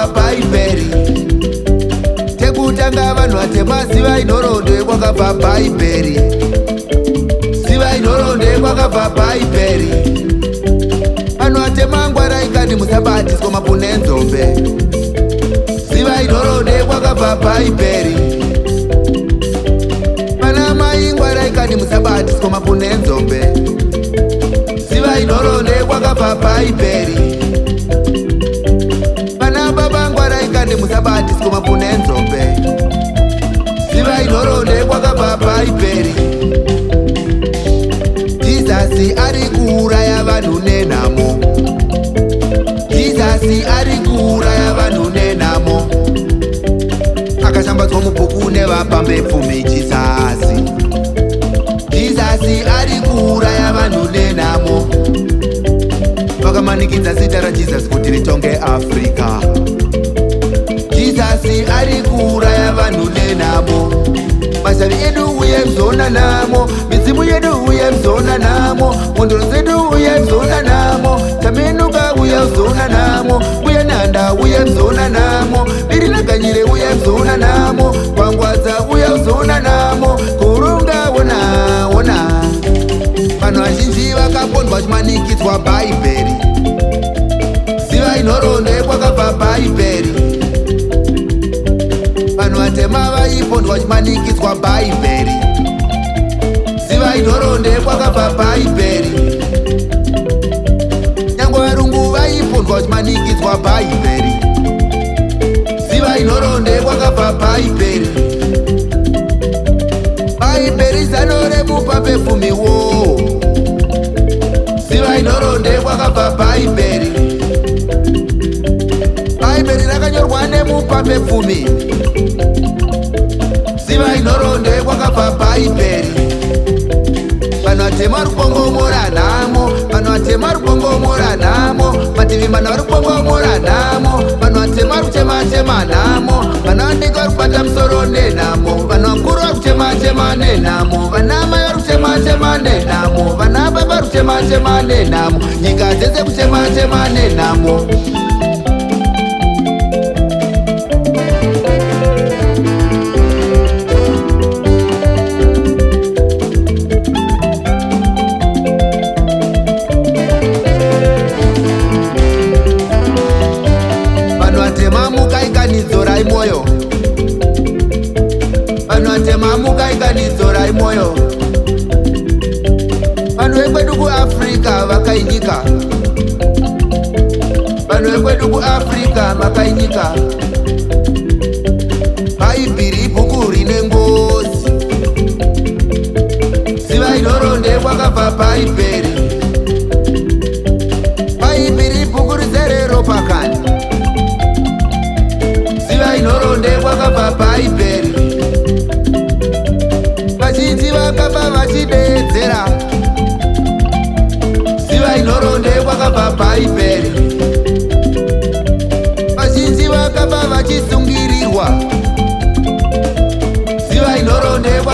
kwakabva bhaibheri. Tekutanga vanhu vatema zivai nhoroondo yekwakabva bhaibheri. Zivai nhoroondo yekwakabva bhaibheri. Vanhu vatema ngwara ikani musabatiswa mapune nzombe. Zivai nhoroondo yekwakabva bhaibheri. Vana mai ngwara ikani musabatiswa mapune nzombe. Zivai nhoroondo yekwakabva bhaibheri. Vana baba ngwara ikani musabatiswa mapune nzombe. Zivai nhoroondo yekwakabva bhaibheri. Jesus ari kuuraya vanhu nenhamo. Jesus ari kuuraya vanhu nenhamo. Akashambadzwa mubhuku nevapambepfumi Jesus. Jesus ari kuuraya vanhu nenhamo. Vakamanikidza zita raJesus kuti ritonge Afrika. Jesus ari kuuraya vanhu nenhamo. Mashavi edu uye mzona namo. Mizimu yedu uye mzona namo. Mondoro zedu uye mzona namo. Tamenuka uye mzona namo. Uye nanda uye mzona namo. Birinaganyire uye mzona namo. Kwangwadza uye mzona namo. Kurunga wona. Vanhu vazhinji vakapondwa vachimanikidzwa bhaibheri. Zivai nhoroondo yekwakabva bhaibheri. Vanhu vatema vaipondwa vachimanikidzwa bhaibheri. Zivai nhoroondo yekwakabva bhaibheri. Nyangwe varungu vaipondwa vachimanikidzwa bhaibheri. Zivai nhoroondo yekwakabva bhaibheri. Bhaibheri zano remupambepfumiwo. Zivai nhoroondo yekwakabva bhaibheri. Bhaibheri rakanyorwa nemupambepfumi. Zivai nhoroondo yekwakabva bhaibheri. Vanhu vatema vari kubongomora nhamo. Vanhu vatema vari kubongomora nhamo. Mativi mana vari kubongomora nhamo. Vanhu vatema vari kutematema nhamo. Vana vadiki vari kubata musoro nenhamo. Vanhu vakuru vari kutematema nenhamo. Vana mai vari kutematema nenhamo. Vana baba vari kutematema nenhamo. Nyika dzese kutematema nenhamo. Ikanizorai moyo. Vanhu vatemamuka ikanizorai moyo. Vanhu vekwedu kuAfrika vakainyika. Vanhu vekwedu kuAfrika vakainyika. Bhaibheri ibhuku rine ngozi. Zivai nhoroondo yekwakabva bhaibheri. Bhaibheri ibhuku rizerero pakani. Zivai nhoroondo yekwakabva bhaibheri. Vazhinji vakabva vachideedzera. Zivai nhoroondo yekwakabva bhaibheri. Vazhinji vakabva vachisungirirwa. Zivai nhoroondo yekwakabva